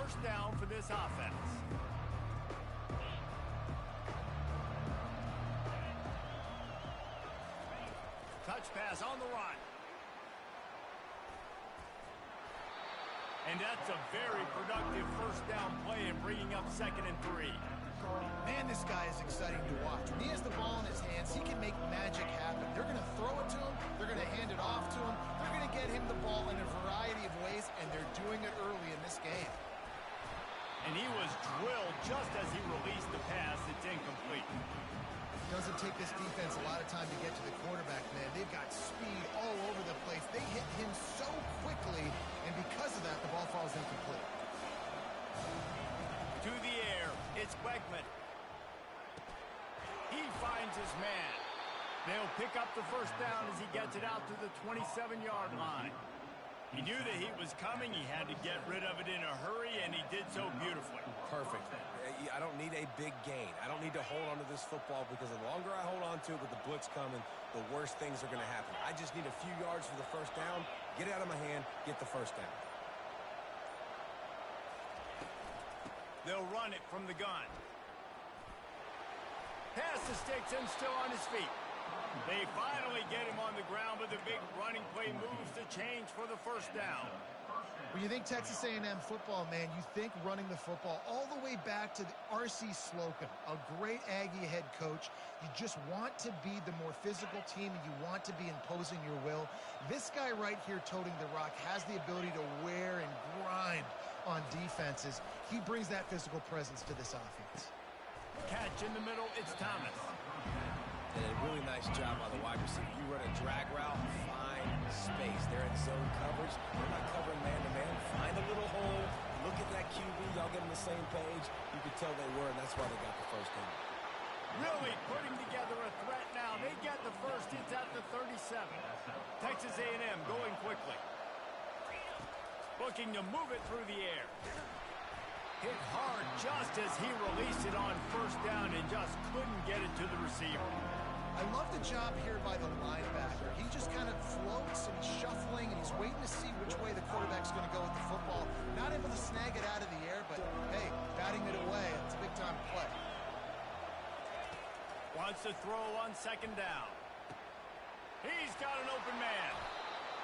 first down for this offense. Touch pass on the run. And that's a very productive first down play in bringing up 2nd and 3. Man, this guy is exciting to watch. When he has the ball in his hands, he can make magic happen. They're going to throw it to him. They're going to hand it off to him. They're going to get him the ball in a variety of ways, and they're doing it early in this game. And he was drilled just as he released the pass. It's incomplete. It doesn't take this defense a lot of time to get to the quarterback, man. They've got speed all over the place. They hit him so quickly, and because of that, the ball falls incomplete. To the air, it's Wegman. He finds his man. They'll pick up the first down as he gets it out to the 27-yard line. He knew that he was coming. He had to get rid of it in a hurry, and he did so beautifully. Perfect. I don't need a big gain. I don't need to hold on to this football because the longer I hold on to it with the blitz coming, the worse things are going to happen. I just need a few yards for the first down, get it out of my hand, get the first down. They'll run it from the gun. Pass the sticks and still on his feet. They finally get him on the ground, but the big running play moves the change for the first down. When you think Texas A&M football, man, you think running the football all the way back to R.C. Slocum, a great Aggie head coach. You just want to be the more physical team, and you want to be imposing your will. This guy right here toting the rock has the ability to wear and grind on defenses. He brings that physical presence to this offense. Catch in the middle, it's Thomas. And a really nice job by the wide receiver. You run a drag route, find space. They're in zone coverage. They're not covering man-to-man. Find a little hole. Look at that QB. Y'all get on the same page. You could tell they were, and that's why they got the first down. Really putting together a threat now. They get the first. It's at the 37. Texas A&M going quickly. Looking to move it through the air. Hit hard just as he released it on first down and just couldn't get it to the receiver. I love the job here by the linebacker. He just kind of floats and he's shuffling and he's waiting to see which way the quarterback's going to go with the football. Not able to snag it out of the air, but hey, batting it away, it's a big-time play. Wants to throw on 2nd down. He's got an open man.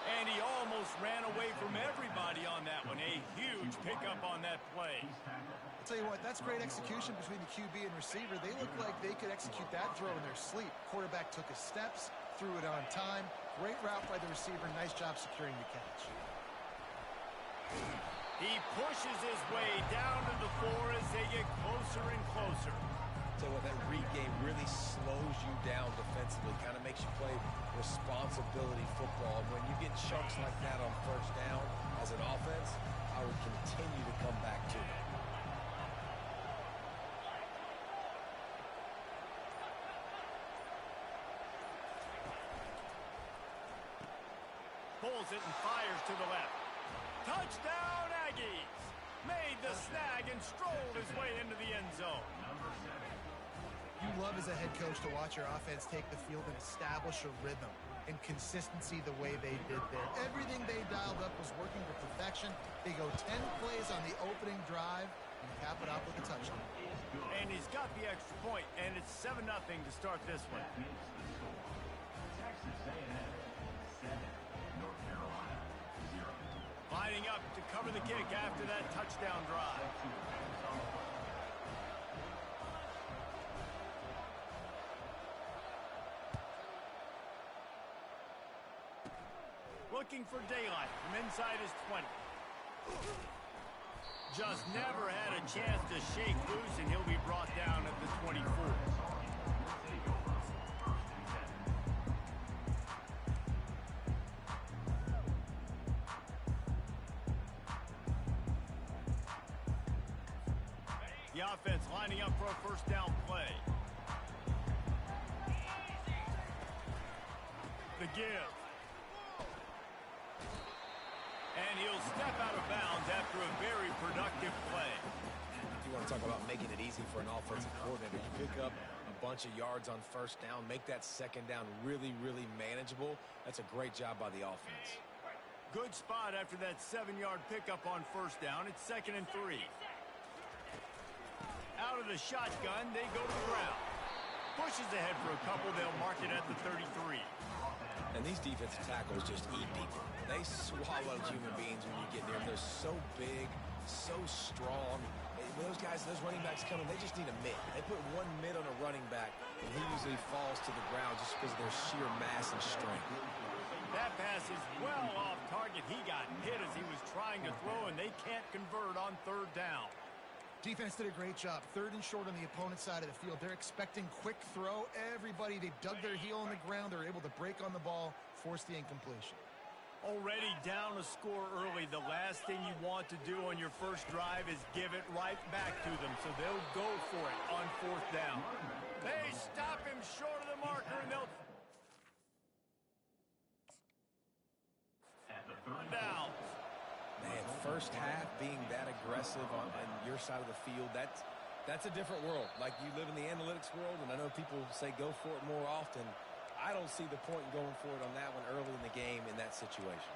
And he almost ran away from everybody on that one. A huge pickup on that play. I'll tell you what, that's great execution between the QB and receiver. They look like they could execute that throw in their sleep. Quarterback took his steps, threw it on time. Great route by the receiver. Nice job securing the catch. He pushes his way down to the 4 as they get closer and closer. So that read game really slows you down defensively, kind of makes you play responsibility football. When you get chunks like that on first down as an offense, I would continue to come back to it. Pulls it and fires to the left. Touchdown, Aggies! Made the snag and strolled his way into the end zone. You love as a head coach to watch your offense take the field and establish a rhythm and consistency the way they did there. Everything they dialed up was working to perfection. They go 10 plays on the opening drive and cap it off with a touchdown. And he's got the extra point, and it's 7-0 to start this one. Texas A&M 7, North Carolina 0. Lining up to cover the kick after that touchdown drive. Looking for daylight from inside his 20. Just never had a chance to shake loose, and he'll be brought down at the 24. The offense lining up for a first down play. The give. And he'll step out of bounds after a very productive play. You want to talk about making it easy for an offensive coordinator. You pick up a bunch of yards on first down, make that second down really, really manageable. That's a great job by the offense. Good spot after that 7-yard pickup on first down. It's 2nd and 3. Out of the shotgun, they go to the ground. Pushes ahead for a couple. They'll mark it at the 33. And these defensive tackles just eat people. They swallow human beings when you get near them. They're so big, so strong. When those guys, those running backs come in, they just need a mid. They put one mid on a running back, and he usually falls to the ground just because of their sheer mass and strength. That pass is well off target. He got hit as he was trying to throw, and they can't convert on 3rd down. Defense did a great job. 3rd and short on the opponent's side of the field. They're expecting quick throw. Everybody, they dug their heel on the ground. They're able to break on the ball, force the incompletion. Already down a score early. The last thing you want to do on your first drive is give it right back to them, so they'll go for it on 4th down. They stop him short of the marker, and they'll down. Man, first half being that aggressive on your side of the field, that's a different world. Like, you live in the analytics world, and I know people say go for it more often. I don't see the point in going for it on that one early in the game in that situation.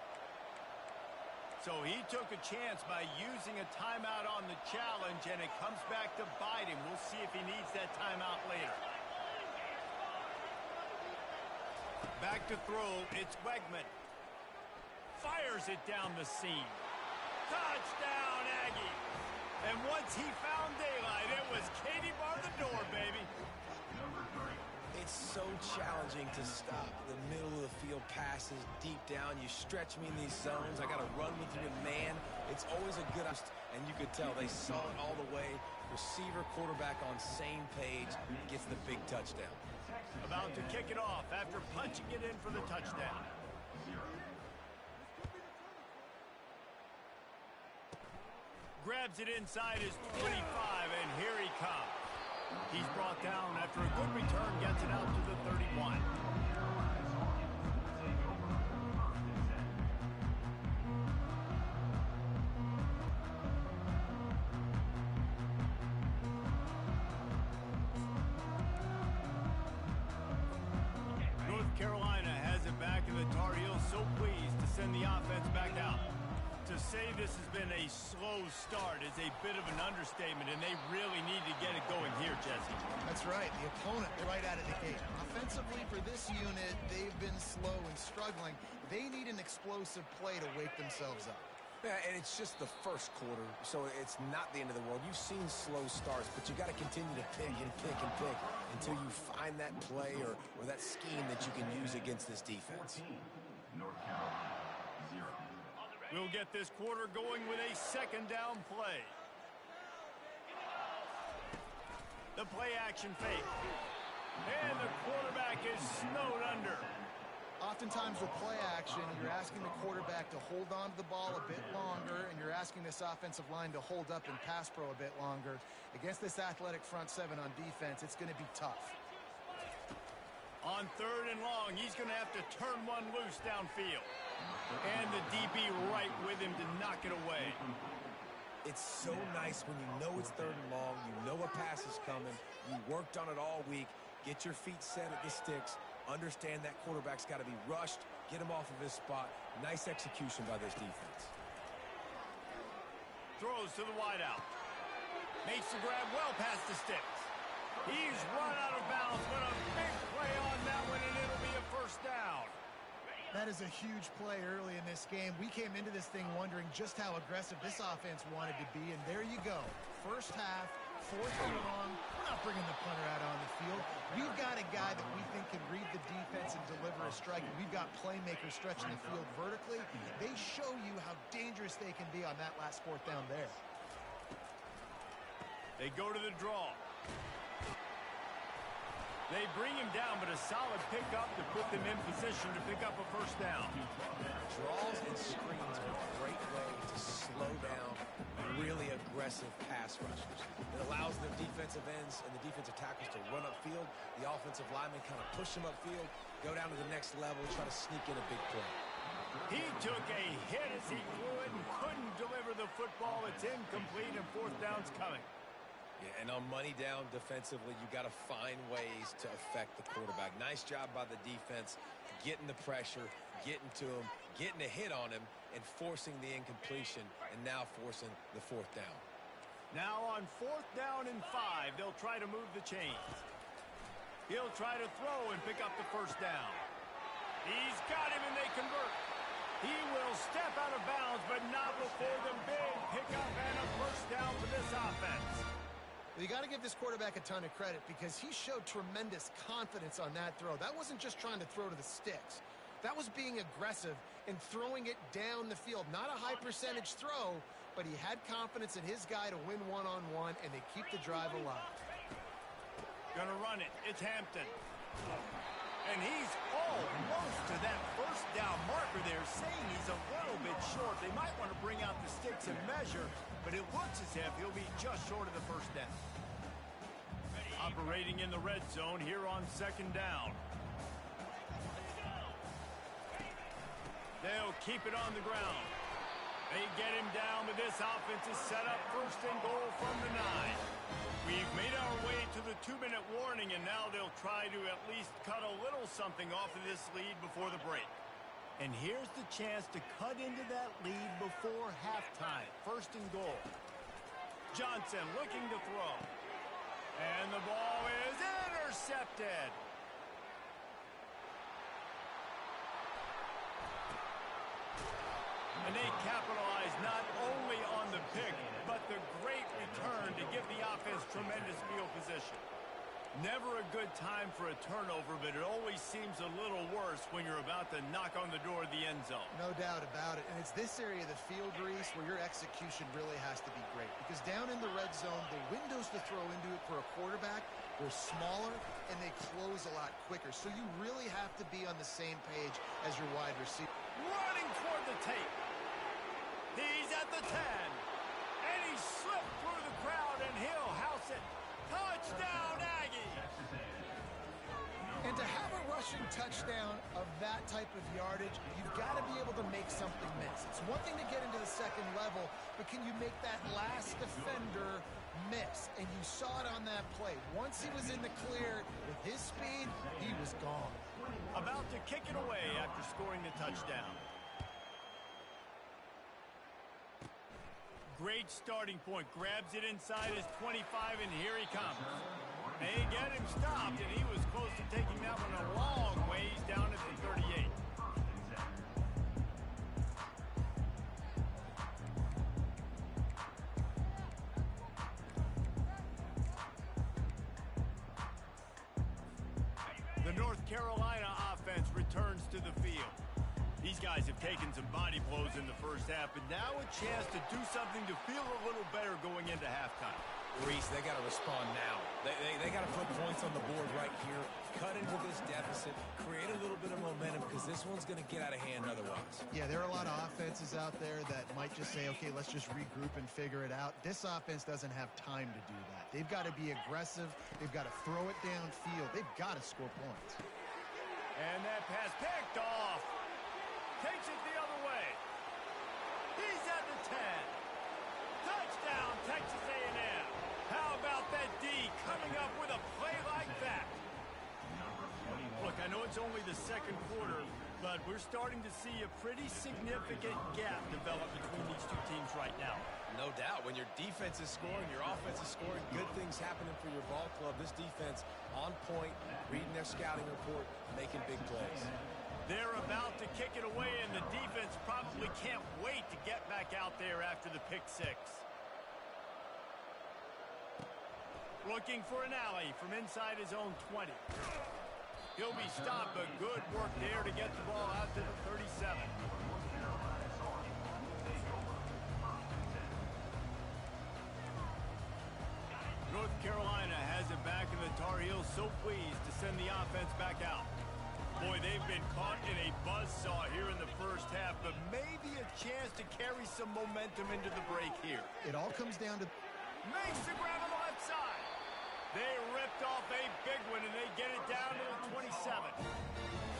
So he took a chance by using a timeout on the challenge, and it comes back to bite him. We'll see if he needs that timeout later. Back to throw, it's Wegman. Fires it down the seam. Touchdown, Aggie. And once he found daylight, it was Katie bar the door, baby. It's so challenging to stop the middle of the field passes deep down. You stretch me in these zones. I got to run with you in man. It's always a good, and you could tell they saw it all the way. Receiver, quarterback on same page, gets the big touchdown. About to kick it off after punching it in for the touchdown. Grabs it inside his 25, and here he comes. He's brought down after a good return, gets it out to the 31. North Carolina has it back, and the Tar Heels so pleased to send the offense back out. To say this has been a slow start is a bit of an understatement, and they really need to get it going here, Jesse. That's right. The opponent right out of the gate. Offensively for this unit, they've been slow and struggling. They need an explosive play to wake themselves up. Yeah, and it's just the first quarter, so it's not the end of the world. You've seen slow starts, but you got to continue to pick and pick and pick until you find that play or that scheme that you can use against this defense. North Carolina, 0. We'll get this quarter going with a 2nd down play. The play action fake. And the quarterback is snowed under. Oftentimes with play action, you're asking the quarterback to hold on to the ball a bit longer, and you're asking this offensive line to hold up in pass pro a bit longer. Against this athletic front 7 on defense, it's going to be tough. On 3rd and long, he's going to have to turn one loose downfield. And the DB right with him to knock it away. It's so nice when you know it's 3rd and long, you know a pass is coming, you worked on it all week, get your feet set at the sticks, understand that quarterback's got to be rushed, get him off of his spot. Nice execution by this defense. Throws to the wideout. Makes the grab well past the sticks. He's run out of bounds, but a big play on that one, and it'll be a 1st down. That is a huge play early in this game. We came into this thing wondering just how aggressive this offense wanted to be, and there you go. First half, 4th and long. We're not bringing the punter out on the field. We've got a guy that we think can read the defense and deliver a strike. We've got playmakers stretching the field vertically. They show you how dangerous they can be on that last 4th down there. They go to the draw. They bring him down, but a solid pickup to put them in position to pick up a 1st down. Draws and screens are a great way to slow down really aggressive pass rushers. It allows the defensive ends and the defensive tackles to run upfield. The offensive linemen kind of push them upfield, go down to the next level, try to sneak in a big play. He took a hit as he threw it and couldn't deliver the football. It's incomplete, and 4th down's coming. Yeah, and on money down defensively, you got to find ways to affect the quarterback. Nice job by the defense, getting the pressure, getting to him, getting a hit on him and forcing the incompletion, and now forcing the 4th down. Now on 4th down and 5, they'll try to move the chains. He'll try to throw and pick up the 1st down. He's got him, and they convert. He will step out of bounds, but not before the big pickup and a 1st down for this offense. Well, you got to give this quarterback a ton of credit because he showed tremendous confidence on that throw. That wasn't just trying to throw to the sticks. That was being aggressive and throwing it down the field. Not a high percentage throw, but he had confidence in his guy to win one-on-one, and they keep the drive alive. Gonna run it. It's Hampton. And he's almost to that 1st down marker there, saying he's a little bit short. They might want to bring out the sticks and measure, but it looks as if he'll be just short of the 1st down. Operating in the red zone here on 2nd down. They'll keep it on the ground. They get him down, but this offense is set up 1st and goal from the 9. We've made our way to the 2-minute warning, and now they'll try to at least cut a little something off of this lead before the break. And here's the chance to cut into that lead before halftime. 1st and goal. Johnson looking to throw. And the ball is intercepted. And they capitalize not only on the pick, but the great return to give the offense tremendous field position. Never a good time for a turnover, but it always seems a little worse when you're about to knock on the door of the end zone. No doubt about it. And it's this area of the field, Reese, where your execution really has to be great. Because down in the red zone, the windows to throw into it for a quarterback were smaller, and they close a lot quicker. So you really have to be on the same page as your wide receiver. Running toward the tape. He's at the 10. And he slipped through the crowd, and he'll house it. Touchdown, Aggie! And to have a rushing touchdown of that type of yardage, you've got to be able to make something miss. It's one thing to get into the 2nd level, but can you make that last defender miss? And you saw it on that play. Once he was in the clear with his speed, he was gone. About to kick it away after scoring the touchdown. Great starting point. Grabs it inside his 25, and here he comes. They get him stopped, and he was close to taking that one a long ways down at the 38. The North Carolina offense returns to the field. These guys have taken some body blows in the 1st half, but now a chance to do something to feel a little better going into halftime. Reese, they got to respond now. They got to put points on the board right here, cut into this deficit, create a little bit of momentum, because this one's going to get out of hand otherwise. Yeah, there are a lot of offenses out there that might just say, okay, let's just regroup and figure it out. This offense doesn't have time to do that. They've got to be aggressive. They've got to throw it downfield. They've got to score points. And that pass picked off. Takes it the other way. He's at the 10. Touchdown, Texas A&M. How about that D coming up with a play like that? Look, I know it's only the 2nd quarter, but we're starting to see a pretty significant gap develop between these two teams right now. No doubt. When your defense is scoring, your offense is scoring, good things happening for your ball club. This defense on point, reading their scouting report, making big plays. They're about to kick it away, and the defense probably can't wait to get back out there after the pick 6. Looking for an alley from inside his own 20. He'll be stopped, but good work there to get the ball out to the 37. North Carolina has it back, and the Tar Heels so pleased to send the offense back out. Boy, they've been caught in a buzzsaw here in the 1st half, but maybe a chance to carry some momentum into the break here. It all comes down to... Makes the grab on the left side. They ripped off a big one, and they get it down to the 27.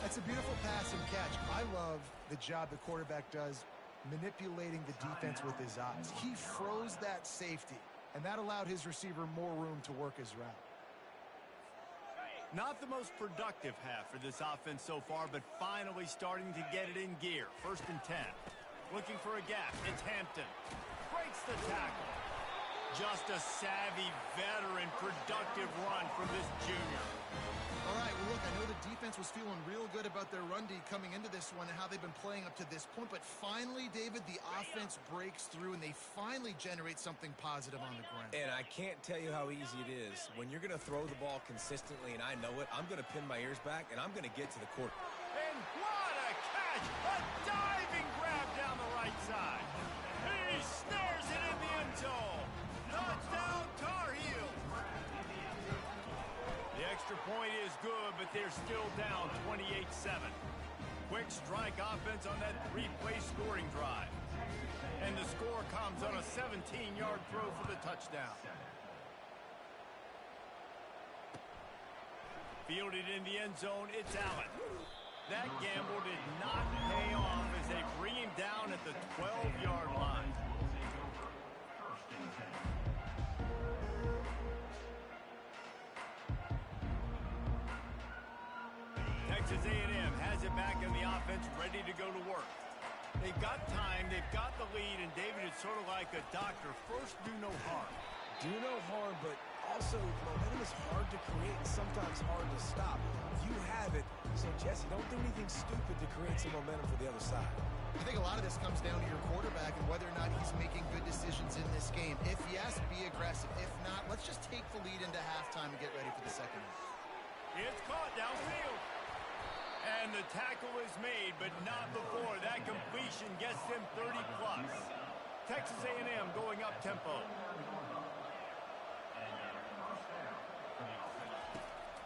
That's a beautiful pass and catch. I love the job the quarterback does manipulating the defense with his eyes. He froze that safety, and that allowed his receiver more room to work his route. Not the most productive half for this offense so far, but finally starting to get it in gear. 1st and 10. Looking for a gap. It's Hampton. Breaks the tackle. Just a savvy, veteran, productive run from this junior. All right, well, look, I know the defense was feeling real good about their run D coming into this one and how they've been playing up to this point, but finally, David, the offense breaks through and they finally generate something positive on the ground. And I can't tell you how easy it is. When you're going to throw the ball consistently, and I know it, I'm going to pin my ears back, and I'm going to get to the quarter. And what a catch! A diving grab down the right side. He snares it in the end zone. Touchdown, Tar Heels. The extra point is good, but they're still down 28-7. Quick strike offense on that 3-play scoring drive. And the score comes on a 17-yard throw for the touchdown. Fielded in the end zone, it's Allen. That gamble did not pay off as they bring him down at the 12-yard line. Texas A&M has it back in the offense, ready to go to work. They've got time, they've got the lead, and David, it's sort of like a doctor. First, do no harm. Do no harm, but also momentum is hard to create and sometimes hard to stop. You have it, so Jesse, don't do anything stupid to create some momentum for the other side. I think a lot of this comes down to your quarterback and whether or not he's making good decisions in this game. If yes, be aggressive. If not, let's just take the lead into halftime and get ready for the second half. It's caught downfield. And the tackle is made, but not before that completion gets them 30+. Texas A&M going up tempo.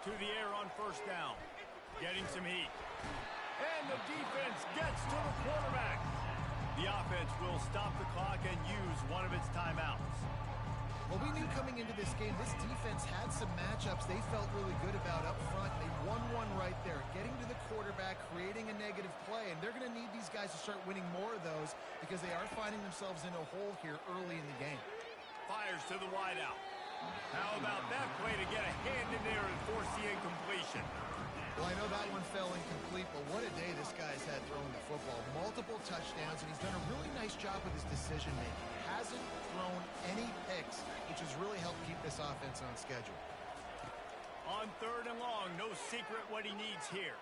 To the air on 1st down. Getting some heat. And the defense gets to the quarterback. The offense will stop the clock and use one of its timeouts. Well, we knew coming into this game, this defense had some matchups they felt really good about up front. They won one right there, getting to the quarterback, creating a negative play, and they're going to need these guys to start winning more of those because they are finding themselves in a hole here early in the game. Fires to the wideout. How about that play to get a hand in there and force the incompletion? Well, I know that one fell incomplete, but what a day this guy's had throwing the football. Multiple touchdowns, and he's done a really nice job with his decision-making. Hasn't thrown any picks, which has really helped keep this offense on schedule. On 3rd and long, no secret what he needs here.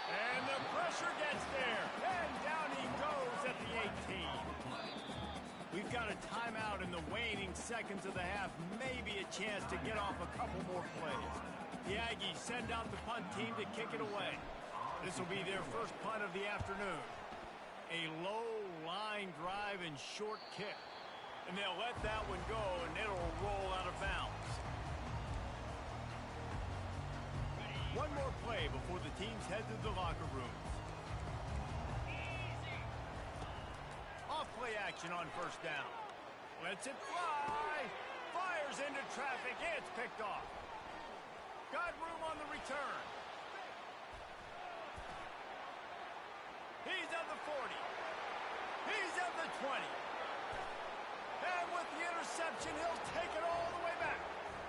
And the pressure gets there, and down he goes at the 18. We've got a timeout in the waning seconds of the half, maybe a chance to get off a couple more plays. The Aggies send out the punt team to kick it away. This will be their first punt of the afternoon. A low line drive and short kick. And they'll let that one go, and it'll roll out of bounds. One more play before the teams head to the locker rooms. Off play action on 1st down. Lets it fly. Fires into traffic. It's picked off. Got room on the return. He's at the 40. He's at the 20. And with the interception, he'll take it all the way back.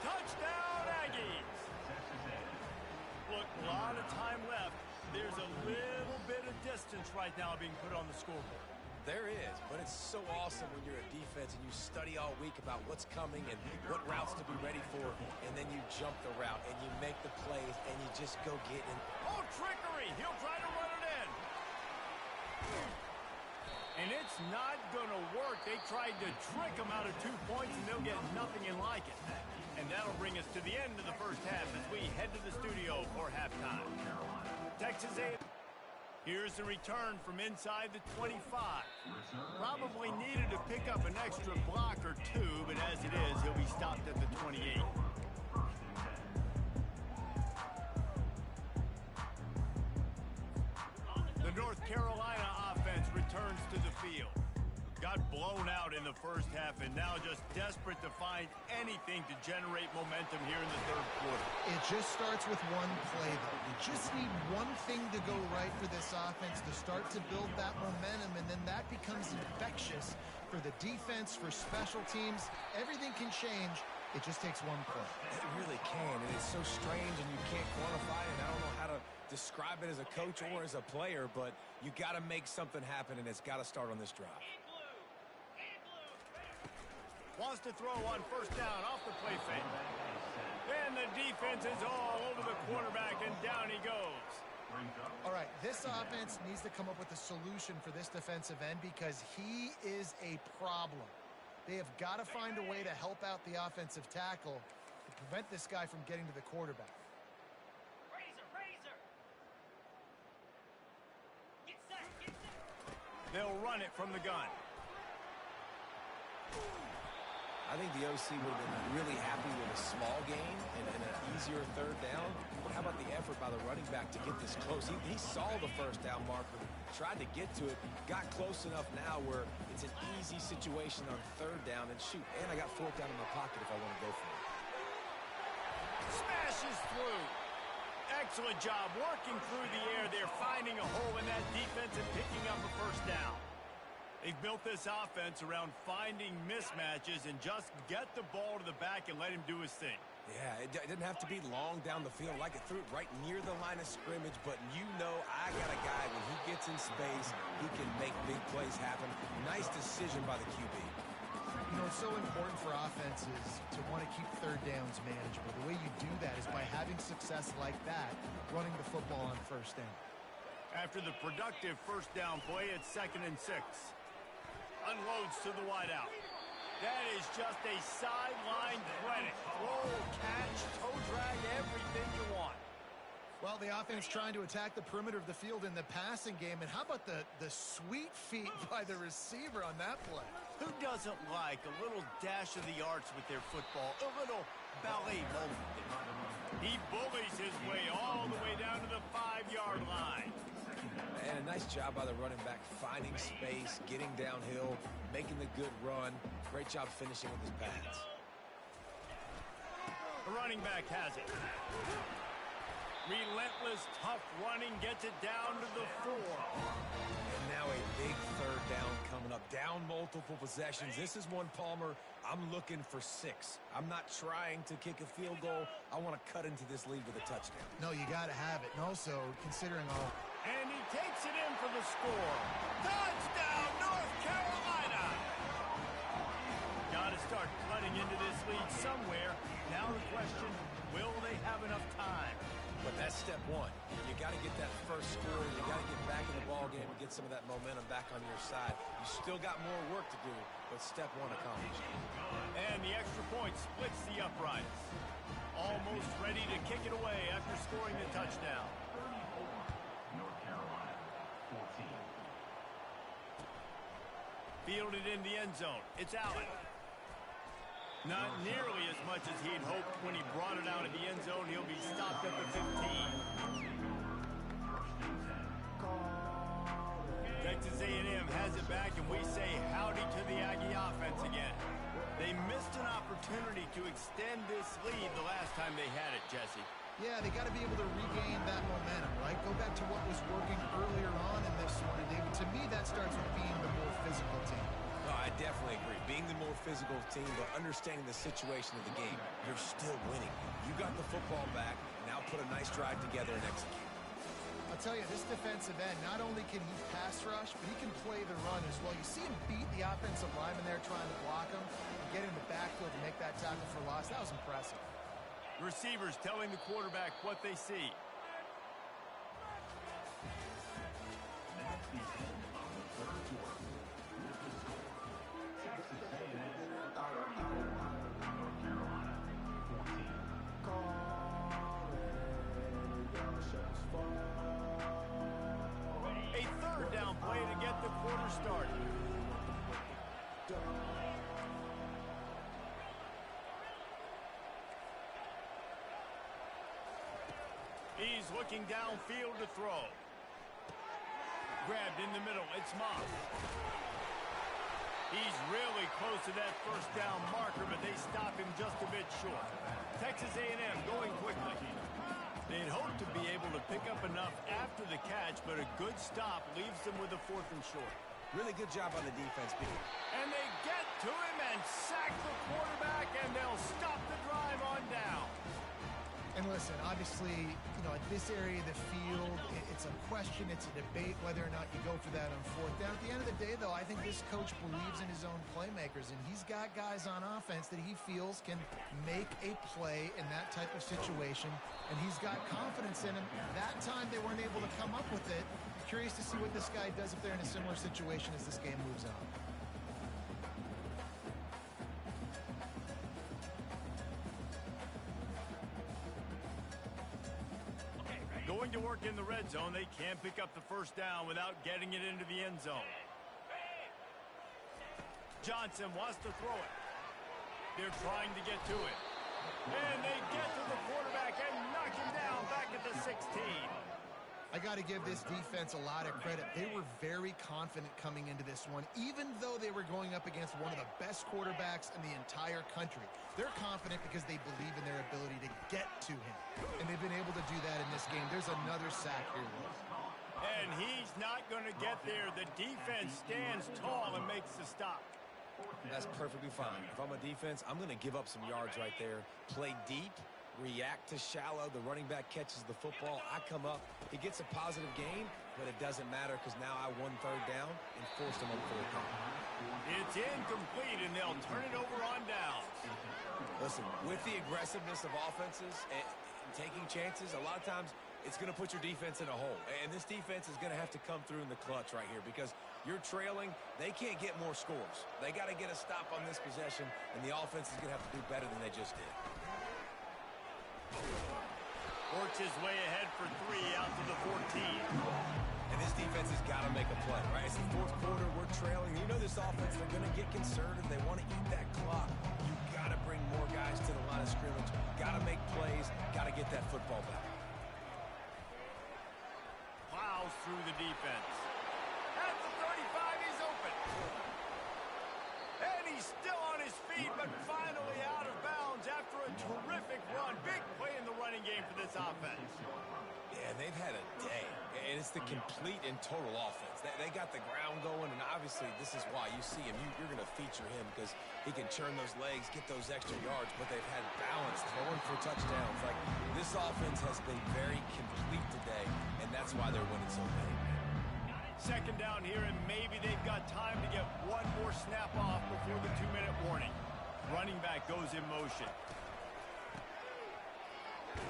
Touchdown, Aggies. Look, a lot of time left. There's a little bit of distance right now being put on the scoreboard. There is, but it's so awesome when you're a defense and you study all week about what's coming and what routes to be ready for, and then you jump the route and you make the plays and you just go get it. Oh, trickery! He'll try to run it in. And it's not going to work. They tried to trick him out of 2 points, and they'll get nothing in like it. And that'll bring us to the end of the first half as we head to the studio for halftime. Texas A&M. Here's the return from inside the 25. Probably needed to pick up an extra block or two, but as it is, he'll be stopped at the 28. The North Carolina offense returns to the field. Got blown out in the first half and now just desperate to find anything to generate momentum here in the 3rd quarter. It just starts with one play, though. You just need one thing to go right for this offense to start to build that momentum, and then that becomes infectious for the defense, for special teams. Everything can change It just takes one play. It really can, and it's so strange, and you can't quantify it. I don't know how to describe it as a coach or as a player, but you got to make something happen, and it's got to start on this drive. Wants to throw on first down off the play fake. And the defense is all over the quarterback, and down he goes. All right, this offense needs to come up with a solution for this defensive end because he is a problem. They have got to find a way to help out the offensive tackle to prevent this guy from getting to the quarterback. They'll run it from the gun. I think the OC would have been really happy with a small gain and an easier third down. But how about the effort by the running back to get this close? He saw the first down marker, tried to get to it, got close enough now where it's an easy situation on third down. And shoot, and I got fourth down in my pocket if I want to go for it. Smashes through. Excellent job working through the air there, finding a hole in that defense and picking up a first down. They've built this offense around finding mismatches and just get the ball to the back and let him do his thing. Yeah, it didn't have to be long down the field. Like it threw it right near the line of scrimmage, but you know I got a guy, when he gets in space, he can make big plays happen. Nice decision by the QB. You know, it's so important for offenses to want to keep third downs manageable. The way you do that is by having success like that, running the football on first down. After the productive first down play, it's 2nd and 6. Unloads to the wideout. That is just a sideline clinic. Throw, catch, toe drag, everything you want. Well, the offense trying to attack the perimeter of the field in the passing game. And how about the sweet feet by the receiver on that play? Who doesn't like a little dash of the arts with their football? A little ballet moment. He bullies his way all the way down to the 5-yard line. And a nice job by the running back, finding space, getting downhill, making the good run. Great job finishing with his pads. The running back has it. Relentless, tough running, gets it down to the 4. And now a big third down coming up. Down multiple possessions. This is one, Palmer, I'm looking for 6. I'm not trying to kick a field goal. I want to cut into this lead with a touchdown. No, you got to have it. And also, considering all... And he takes it in for the score. Touchdown, North Carolina! Got to start cutting into this lead somewhere. Now the question, will they have enough time? But that's step one. You got to get that first score. You got to get back in the ball game and get some of that momentum back on your side. You still got more work to do, but step one accomplished. And the extra point splits the uprights. Almost ready to kick it away after scoring the touchdown. North Carolina, 14. Fielded in the end zone. It's Allen. Not nearly as much as he'd hoped when he brought it out of the end zone. He'll be stopped at the 15. Texas A&M has it back, and we say howdy to the Aggie offense again. They missed an opportunity to extend this lead the last time they had it, Jesse. Yeah, they got to be able to regain that momentum, right? Go back to what was working earlier on in this one. And David, to me, that starts with being the more physical team. No, I definitely agree. Being the more physical team, but understanding the situation of the game, you're still winning. You got the football back. Now put a nice drive together and execute. I'll tell you, this defensive end, not only can he pass rush, but he can play the run as well. You see him beat the offensive lineman there trying to block him and get in the backfield and make that tackle for loss. That was impressive. Receivers telling the quarterback what they see. That's the end of the third quarter. With the score, Texas A&M, North Carolina, 14. A third down play to get the quarter started. He's looking downfield to throw. Grabbed in the middle. It's Moss. He's really close to that first down marker, but they stop him just a bit short. Texas A&M going quickly. They'd hoped to be able to pick up enough after the catch, but a good stop leaves them with a 4th and short. Really good job on the defense. And they get to him and sack the quarterback, and they'll stop the drive on down. And listen, obviously, at this area of the field, it's a question, it's a debate whether or not you go for that on fourth down. At the end of the day, though, I think this coach believes in his own playmakers, and he's got guys on offense that he feels can make a play in that type of situation, and he's got confidence in him. That time they weren't able to come up with it. Curious to see what this guy does if they're in a similar situation as this game moves on. Going to work in the red zone, they can't pick up the first down without getting it into the end zone. Johnson wants to throw it. They're trying to get to it. And they get to the quarterback and knock him down back at the 16. I got to give this defense a lot of credit. They were very confident coming into this one, even though they were going up against one of the best quarterbacks in the entire country. They're confident because they believe in their ability to get to him, and they've been able to do that in this game. There's another sack here. And he's not going to get there. The defense stands tall and makes the stop. That's perfectly fine. If I'm a defense, I'm going to give up some yards right there. Play deep. React to shallow. The running back catches the football. I come up. He gets a positive gain, but it doesn't matter because now I won third down and forced him up for a count. It's incomplete, and they'll turn it over on downs. Listen, with the aggressiveness of offenses and taking chances, a lot of times it's going to put your defense in a hole. And this defense is going to have to come through in the clutch right here because you're trailing. They can't get more scores. They got to get a stop on this possession, and the offense is going to have to do better than they just did. Works his way ahead for 3 out to the 14. And this defense has got to make a play, right? It's the fourth quarter. We're trailing. You know this offense, they're going to get conservative. They want to eat that clock. You got to bring more guys to the line of scrimmage. Got to make plays. Got to get that football back. Plows through the defense. At the 35, he's open. And he's still on his feet, but finally out of bounds after a terrific run. Big play in the running game for this offense. Yeah, they've had a day. And it's the complete and total offense. They got the ground going, and obviously this is why you see him. You're going to feature him because he can churn those legs, get those extra yards, but they've had balance, throwing for touchdowns. Like, this offense has been very complete today, and that's why they're winning so big. Second down here, and maybe they've got time to get one more snap off before the 2-minute warning. Running back goes in motion.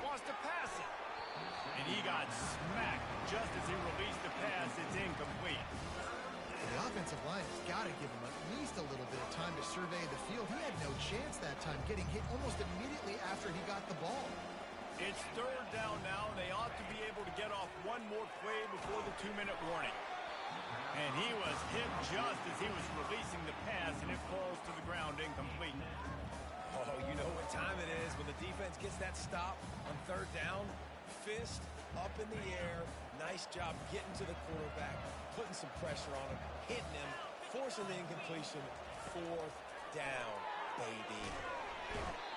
Wants to pass it. And he got smacked just as he released the pass. It's incomplete. The offensive line has got to give him at least a little bit of time to survey the field. He had no chance that time, getting hit almost immediately after he got the ball. It's third down now, and they ought to be able to get off one more play before the 2-minute warning. And he was hit just as he was releasing the pass, and it falls to the ground incomplete. Oh, you know what time it is when the defense gets that stop on third down. Fist up in the air. Nice job getting to the quarterback, putting some pressure on him, hitting him, forcing the incompletion. Fourth down, baby.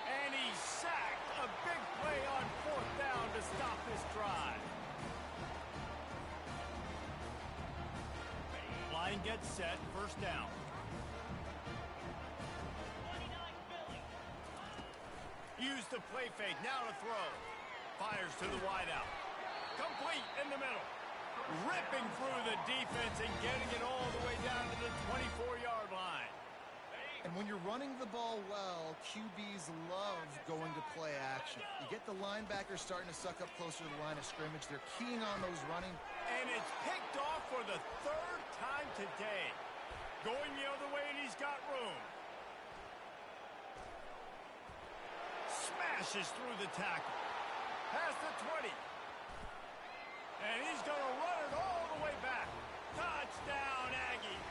And he sacked. A big play on fourth down to stop this drive. Line gets set, first down. Use the play fake, now to throw. Fires to the wideout. Complete in the middle. Ripping through the defense and getting it all the way down to the 24-yard line. And when you're running the ball well, QBs love going to play action. You get the linebackers starting to suck up closer to the line of scrimmage. They're keying on those running. And it's picked off for the third time today. Going the other way, and he's got room. Smashes through the tackle. Past the 20. And he's going to run it all the way back. Touchdown, Aggie.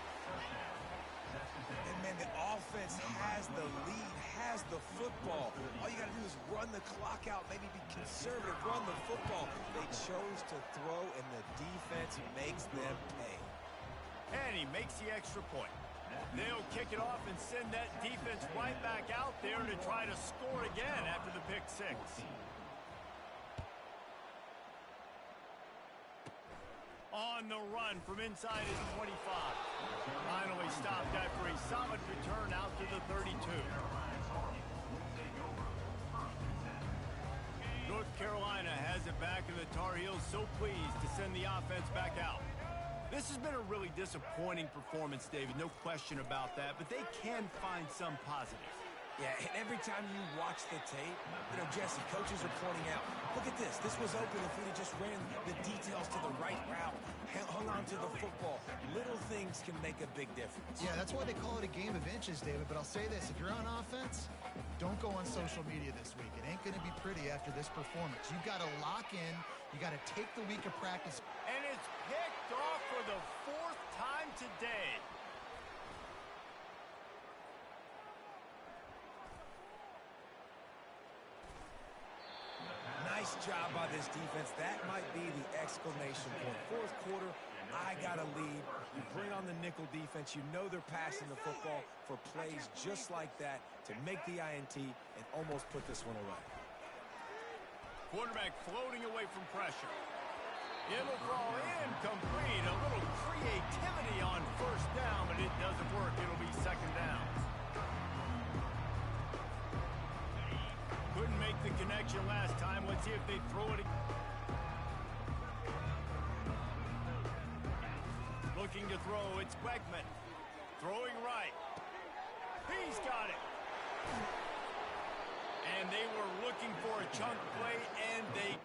And, man, the offense has the lead, has the football. All you got to do is run the clock out, maybe be conservative, run the football. They chose to throw, and the defense makes them pay. And he makes the extra point. They'll kick it off and send that defense right back out there to try to score again after the pick six. On on the run from inside his 25. Finally stopped after a solid return out to the 32. North Carolina has it back, and the Tar Heels so pleased to send the offense back out. This has been a really disappointing performance, David, no question about that, but they can find some positives. Yeah, and every time you watch the tape, Jesse, coaches are pointing out, look at this. This was open if we'd have just ran the details to the right route, hung on to the football. Little things can make a big difference. Yeah, that's why they call it a game of inches, David. But I'll say this, if you're on offense, don't go on social media this week. It ain't going to be pretty after this performance. You've got to lock in. You got to take the week of practice. And it's picked off for the 4th time today. Nice job by this defense. That might be the exclamation point. 4th quarter, I got a lead. You bring on the nickel defense. You know they're passing the football for plays just like that to make the INT and almost put this one away. Quarterback floating away from pressure. It'll fall incomplete. A little creativity on 1st down, but it doesn't work. It'll be 2nd down. Couldn't make the connection last time. Let's see if they throw it again. Looking to throw, it's Beckman. Throwing right. He's got it. And they were looking for a chunk play, and they...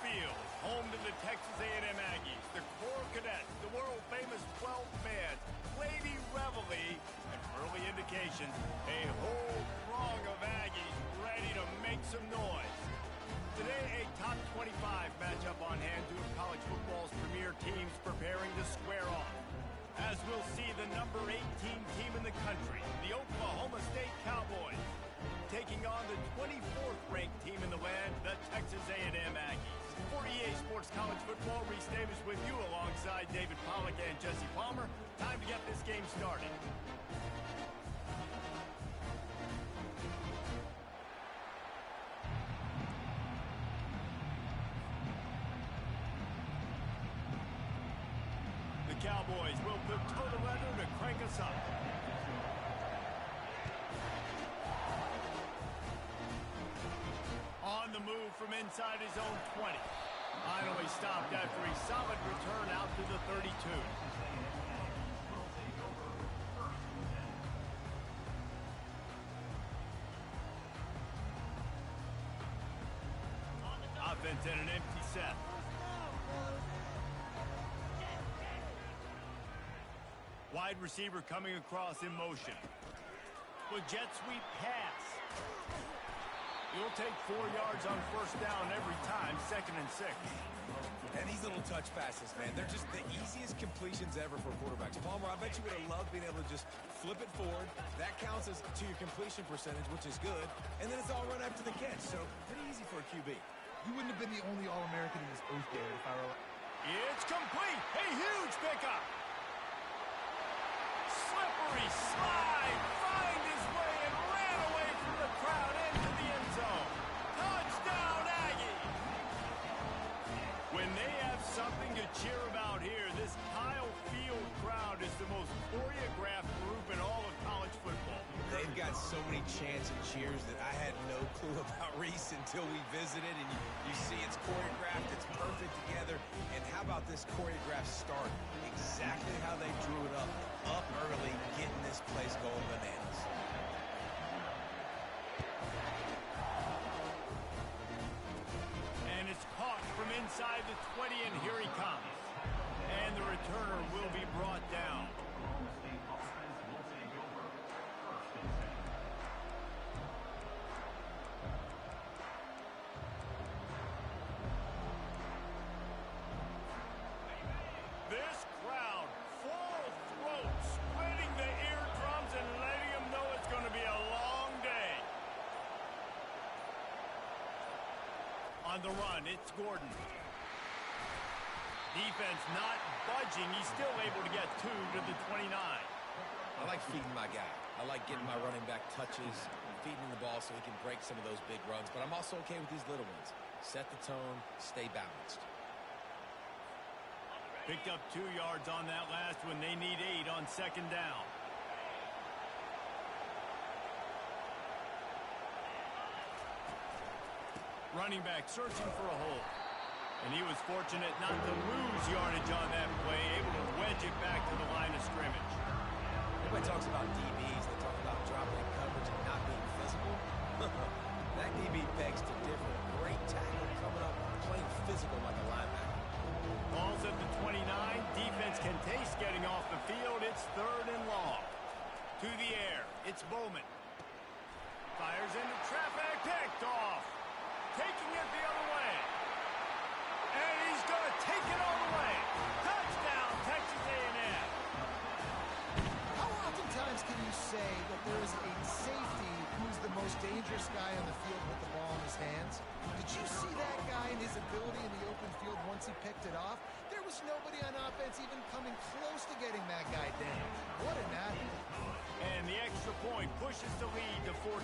Field, home to the Texas A&M Aggies. the Corps Cadets, the world-famous 12th man, Lady Reveille, and early indications, a whole throng of Aggies ready to make some noise. Today, a top 25 matchup on hand, two of college football's premier teams preparing to square off. As we'll see the number 18 team in the country, the Oklahoma State Cowboys, taking on the 24th ranked team in the land, the Texas A&M Aggies. For EA Sports College Football, Reese Davis with you alongside David Pollack and Jesse Palmer. Time to get this game started. The Cowboys will put toe to leather to crank us up. On the move from inside his own 20. Finally stopped after a solid return out to the 32. Offense in an empty set. Wide receiver coming across in motion. With jet sweep pass. He'll take 4 yards on first down every time, 2nd and 6. And these little touch passes, man, they're just the easiest completions ever for quarterbacks. Palmer, I bet you would have loved being able to just flip it forward. That counts as to your completion percentage, which is good. And then it's all run after the catch, so pretty easy for a QB. You wouldn't have been the only All-American in this booth, David, if I were... It's complete. A huge pickup. Slippery slide. Find his way and ran away from the crowd into the end zone. Touchdown, Aggie. When they have something to cheer about here, this Kyle Field crowd is the most choreographed group in all of college football. They've got so many chants and cheers that I had no clue about Reese until we visited. And you see it's choreographed, it's perfect together. And how about this choreographed start? Exactly how they drew it up early, getting this place going bananas. And it's caught from inside the 20, and here he comes. And the returner will be brought down. This crowd, full throat, splitting the eardrums and letting them know it's going to be a long day. On the run, it's Gordon. Defense not budging. He's still able to get 2 to the 29. I like feeding my guy. I like getting my running back touches, feeding him the ball so he can break some of those big runs. But I'm also okay with these little ones. Set the tone, stay balanced. Picked up 2 yards on that last one. They need 8 on 2nd down. Running back searching for a hole. And he was fortunate not to lose yardage on that play, able to wedge it back to the line of scrimmage. Everybody talks about DBs. They talk about dropping coverage and not being physical. That DB begs to differ. Great tackle coming up, playing physical like a linebacker. Ball's at the 29. Defense can taste getting off the field. It's 3rd and long. To the air. It's Bowman. Fires into traffic. Picked off. Taking it the other way. And he's going to take it all the way. Touchdown, Texas A&M. How oftentimes can you say that there is a safety who's the most dangerous guy on the field with the ball in his hands? Did you see that guy and his ability in the open field once he picked it off? There was nobody on offense even coming close to getting that guy down. What an athlete. And the extra point pushes the lead to 14.